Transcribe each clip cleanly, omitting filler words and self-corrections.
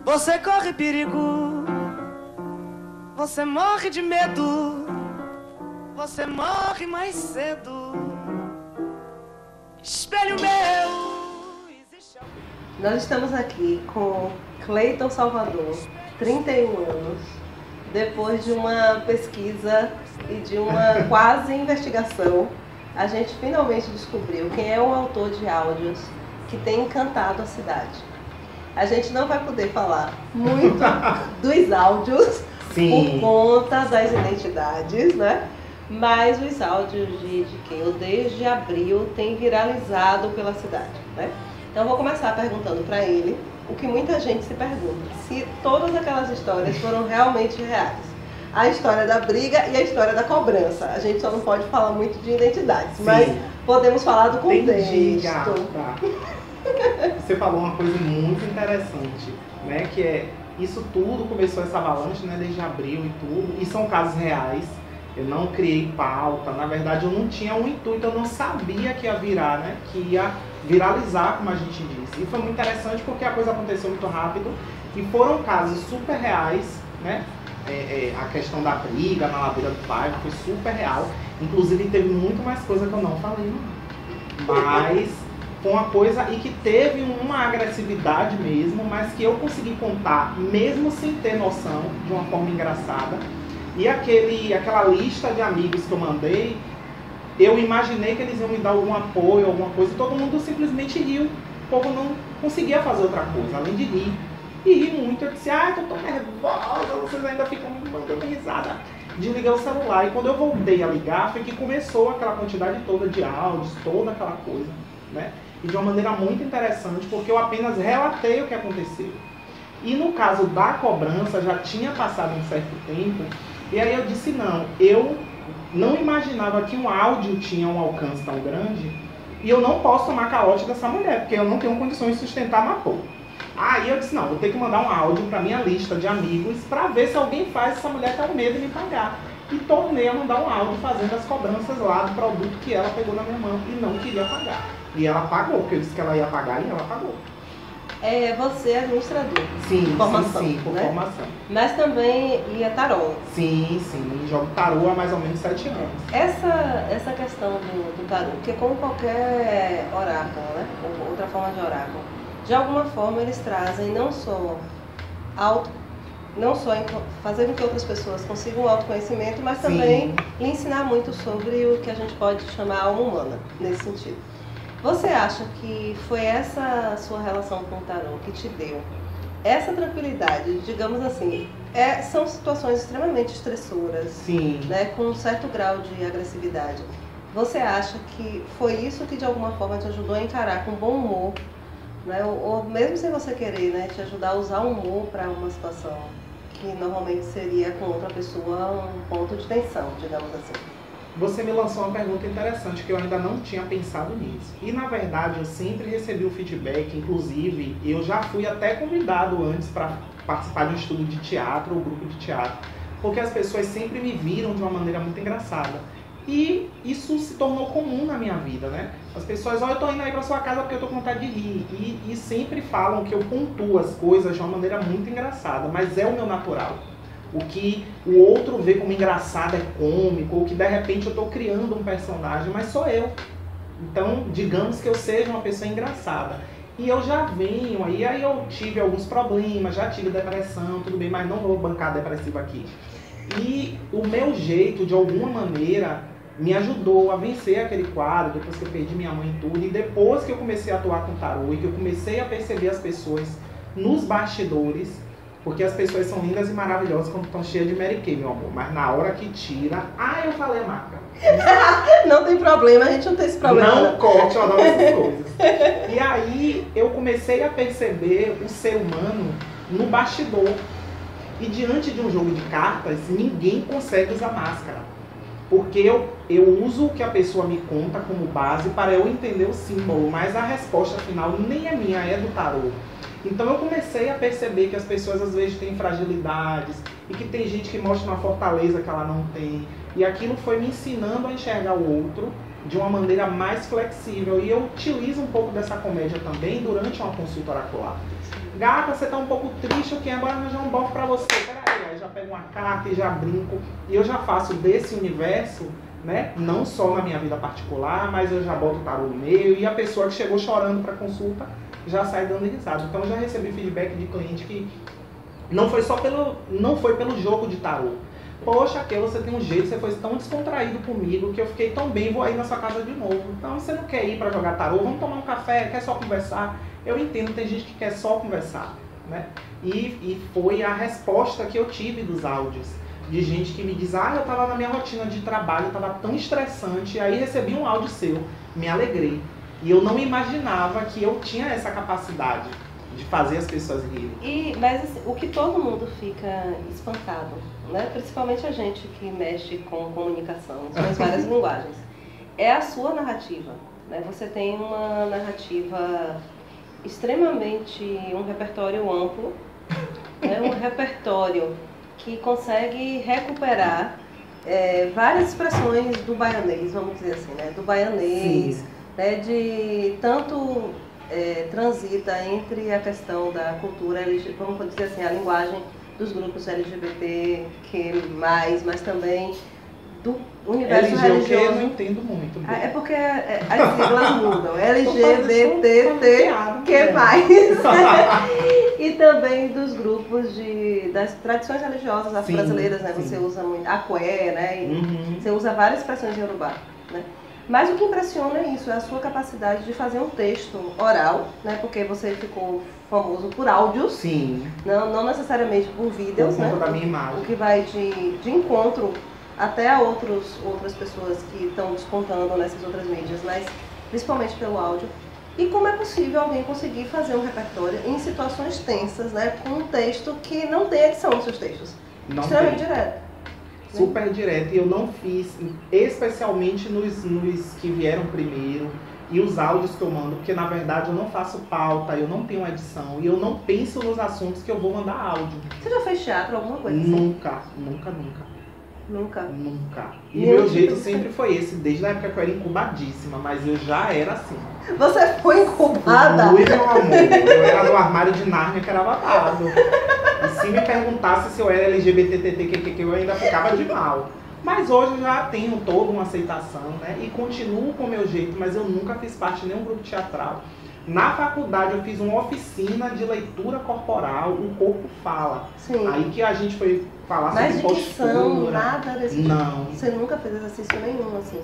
Você corre perigo, você morre de medo, você morre mais cedo. Espelho meu, existe alguém. Nós estamos aqui com Cleiton Salvador, 31 anos, depois de uma pesquisa e de uma quase investigação, a gente finalmente descobriu quem é o autor de áudios que tem encantado a cidade. A gente não vai poder falar muito dos áudios, sim, por conta das identidades, né? Mas os áudios de quem eu desde abril tem viralizado pela cidade, né? Então eu vou começar perguntando para ele o que muita gente se pergunta, se todas aquelas histórias foram realmente reais. A história da briga e a história da cobrança. A gente só não pode falar muito de identidades, sim, mas podemos falar do contexto. Você falou uma coisa muito interessante, né? Que é, isso tudo começou essa avalanche, né, desde abril e tudo, e são casos reais. Eu não criei pauta, na verdade eu não tinha um intuito, eu não sabia que ia virar, né? Que ia viralizar, como a gente disse. E foi muito interessante porque a coisa aconteceu muito rápido e foram casos super reais, né? A questão da briga na ladeira do Paiva foi super real. Inclusive teve muito mais coisa que eu não falei, mas foi uma coisa e que teve uma agressividade mesmo, mas que eu consegui contar mesmo sem ter noção, de uma forma engraçada. E aquela lista de amigos que eu mandei, eu imaginei que eles iam me dar algum apoio, alguma coisa, e todo mundo simplesmente riu. O povo não conseguia fazer outra coisa, além de rir. E ri muito, eu disse, eu tô nervosa, vocês ainda ficam me mandando risada. Desliguei o celular, e quando eu voltei a ligar, foi que começou aquela quantidade toda de áudios, toda aquela coisa, né? E de uma maneira muito interessante, porque eu apenas relatei o que aconteceu. E no caso da cobrança, já tinha passado um certo tempo, e aí eu disse, não, eu não imaginava que um áudio tinha um alcance tão grande, e eu não posso tomar calote dessa mulher, porque eu não tenho condições de sustentar uma porra. Aí eu disse, não, vou ter que mandar um áudio para minha lista de amigos para ver se alguém faz essa mulher ter um medo de me pagar. E tornei a mandar um áudio fazendo as cobranças lá do produto que ela pegou na minha mão e não queria pagar. E ela pagou, porque eu disse que ela ia pagar e ela pagou. Você é administrador. Sim, formação, sim, por né? formação. Mas também ia tarô. Sim, jogo tarô há mais ou menos 7 anos. Essa questão do tarô, porque como qualquer oráculo, né? Ou outra forma de oráculo, de alguma forma eles trazem não só fazer com que outras pessoas consigam o autoconhecimento, mas também lhe ensinar muito sobre o que a gente pode chamar alma humana, nesse sentido. Você acha que foi essa sua relação com o tarô que te deu essa tranquilidade, digamos assim, são situações extremamente estressoras, sim, né, com um certo grau de agressividade. Você acha que foi isso que de alguma forma te ajudou a encarar com bom humor, né, ou mesmo sem você querer, né, te ajudar a usar o humor para uma situação que normalmente seria com outra pessoa um ponto de tensão, digamos assim? Você me lançou uma pergunta interessante que eu ainda não tinha pensado nisso. E na verdade eu sempre recebi o feedback, inclusive eu já fui até convidado antes para participar de um estudo de teatro ou grupo de teatro, porque as pessoas sempre me viram de uma maneira muito engraçada. E isso se tornou comum na minha vida, né? As pessoas, eu tô indo aí pra sua casa porque eu tô com vontade de rir. E sempre falam que eu pontuo as coisas de uma maneira muito engraçada, mas é o meu natural. O que o outro vê como engraçado é cômico, ou que de repente eu estou criando um personagem, mas sou eu. Então, digamos que eu seja uma pessoa engraçada. E eu já venho, aí eu tive alguns problemas, já tive depressão, tudo bem, mas não vou bancar depressivo aqui. E o meu jeito, de alguma maneira, me ajudou a vencer aquele quadro, depois que eu perdi minha mãe e tudo. E depois que eu comecei a atuar com tarô e que eu comecei a perceber as pessoas nos bastidores, porque as pessoas são lindas e maravilhosas quando estão cheias de Mary Kay, meu amor. Mas na hora que tira... eu falei a marca. Não tem problema, a gente não tem esse problema. Não corte, eu adoro essas coisas. E aí eu comecei a perceber o ser humano no bastidor. E diante de um jogo de cartas, ninguém consegue usar máscara. Porque eu uso o que a pessoa me conta como base para eu entender o símbolo. Mas a resposta final nem é minha, é do tarô. Então eu comecei a perceber que as pessoas às vezes têm fragilidades e que tem gente que mostra uma fortaleza que ela não tem. E aquilo foi me ensinando a enxergar o outro de uma maneira mais flexível. E eu utilizo um pouco dessa comédia também durante uma consulta oracular. Gata, você tá um pouco triste, eu quero arranjar um bofe pra você. Peraí, aí já pego uma carta e já brinco. E eu já faço desse universo, né, não só na minha vida particular, mas eu já boto o tarô no meio. E a pessoa que chegou chorando pra consulta já sai dando risada. Então eu já recebi feedback de cliente que não foi pelo jogo de tarô. Poxa, aqui você tem um jeito, você foi tão descontraído comigo que eu fiquei tão bem, vou aí na sua casa de novo. Então você não quer ir pra jogar tarô, vamos tomar um café, quer só conversar? Eu entendo, tem gente que quer só conversar, né? E foi a resposta que eu tive dos áudios. De gente que me diz, eu tava na minha rotina de trabalho, tava tão estressante, aí recebi um áudio seu, me alegrei. E eu não imaginava que eu tinha essa capacidade de fazer as pessoas rirem. Mas assim, o que todo mundo fica espantado, né? Principalmente a gente que mexe com comunicação, com as várias linguagens, é a sua narrativa, né? Você tem uma narrativa extremamente, um repertório amplo, né? Um repertório que consegue recuperar várias expressões do baianês, vamos dizer assim, né? Do baianês, né? De tanto transita entre a questão da cultura, vamos dizer assim, a linguagem dos grupos LGBT, mas também do universo religioso. Eu não entendo muito. É porque as siglas mudam. LGBT, que mais? E também dos grupos das tradições religiosas afro-brasileiras, né? Você usa muito aqué, né? E você usa várias expressões em Yorubá, né? Mas o que impressiona é isso, é a sua capacidade de fazer um texto oral, né? Porque você ficou famoso por áudios. Sim. Não necessariamente por vídeos, por conta da minha imagem. O que vai de encontro até a outras pessoas que estão despontando nessas outras mídias, mas principalmente pelo áudio. E como é possível alguém conseguir fazer um repertório em situações tensas, né? Com um texto que não tem edição nos seus textos. Não extremamente tem. direto. Super direto, e eu não fiz, especialmente nos que vieram primeiro, e os áudios que eu mando, porque na verdade eu não faço pauta, eu não tenho edição, e eu não penso nos assuntos que eu vou mandar áudio. Você já fez teatro, alguma coisa assim? Nunca. E meu jeito sempre foi esse, desde a época que eu era incubadíssima, mas eu já era assim. Você foi incubada? Fui, meu amor, eu era do armário de Nárnia que era batado. E se me perguntasse se eu era LGBTTQ, eu ainda ficava de mal. Mas hoje eu já tenho toda uma aceitação, né? E continuo com o meu jeito, mas eu nunca fiz parte de nenhum grupo teatral. Na faculdade eu fiz uma oficina de leitura corporal, o corpo fala. Sim. Aí que a gente foi falar mas sobre dicção, postura. nada desse tipo? Não. Você nunca fez exercício nenhum, assim?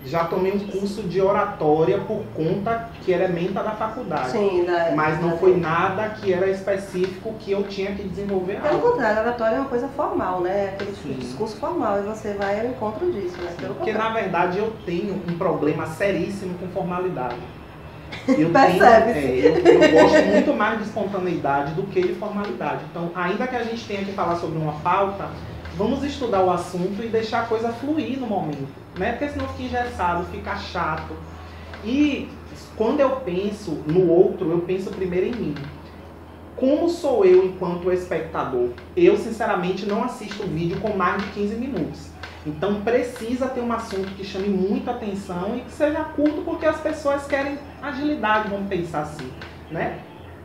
Já tomei um curso de oratória por conta que era ementa da faculdade. Sim, mas não foi nada que era específico que eu tinha que desenvolver Pelo algo. contrário, a oratória é uma coisa formal, né? Aquele tipo de discurso formal, e você vai ao encontro disso, né? Pelo Porque contrário. na verdade eu tenho um problema seríssimo com formalidade. Eu gosto muito mais de espontaneidade do que de formalidade. Então, ainda que a gente tenha que falar sobre uma pauta, vamos estudar o assunto e deixar a coisa fluir no momento, né? Porque senão fica engessado, fica chato. E quando eu penso no outro, eu penso primeiro em mim. Como sou eu enquanto espectador? Eu, sinceramente, não assisto o vídeo com mais de 15 minutos. Então precisa ter um assunto que chame muita atenção e que seja curto, porque as pessoas querem agilidade, vamos pensar assim, né?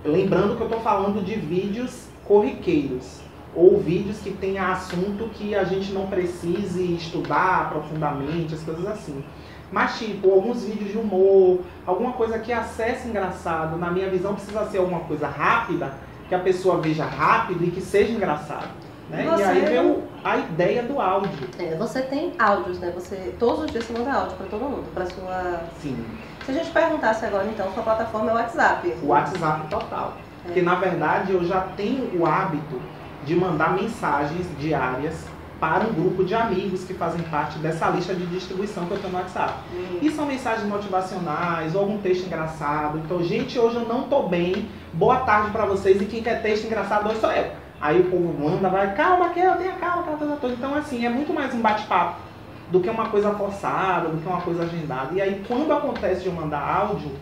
Lembrando que eu estou falando de vídeos corriqueiros, ou vídeos que tenha assunto que a gente não precise estudar profundamente, as coisas assim. Mas tipo, alguns vídeos de humor, alguma coisa que acesse engraçado, na minha visão precisa ser alguma coisa rápida, que a pessoa veja rápido e que seja engraçado. Né? E aí veio a ideia do áudio. Você tem áudios, né? Você, todos os dias você manda áudio para todo mundo, para sua... Sim. Se a gente perguntasse agora, então, sua plataforma é o WhatsApp. O WhatsApp total. Porque na verdade eu já tenho o hábito de mandar mensagens diárias para um grupo de amigos que fazem parte dessa lista de distribuição que eu tenho no WhatsApp. E são mensagens motivacionais ou algum texto engraçado. Então, gente, hoje eu não tô bem, boa tarde para vocês, e quem quer texto engraçado hoje sou eu. Aí o povo manda, vai, calma que eu tenho calma, calma. Então, assim, é muito mais um bate-papo do que uma coisa forçada, do que uma coisa agendada. E aí, quando acontece de eu mandar áudio,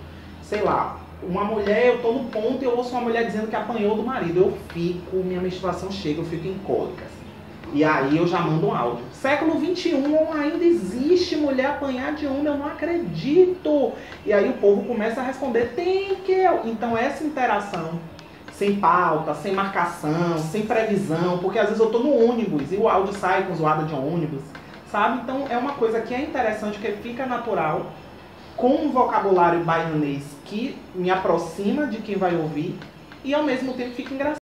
sei lá, uma mulher, eu tô no ponto e eu ouço uma mulher dizendo que apanhou do marido. Eu fico, minha menstruação chega, eu fico em cólica. Assim. E aí eu já mando um áudio. Século XXI ainda existe mulher apanhar de homem, eu não acredito. E aí o povo começa a responder, tem que eu. Então essa interação, sem pauta, sem marcação, sem previsão, porque às vezes eu tô no ônibus e o áudio sai com zoada de ônibus, sabe? Então é uma coisa que é interessante, que fica natural, com um vocabulário baianês que me aproxima de quem vai ouvir e ao mesmo tempo fica engraçado.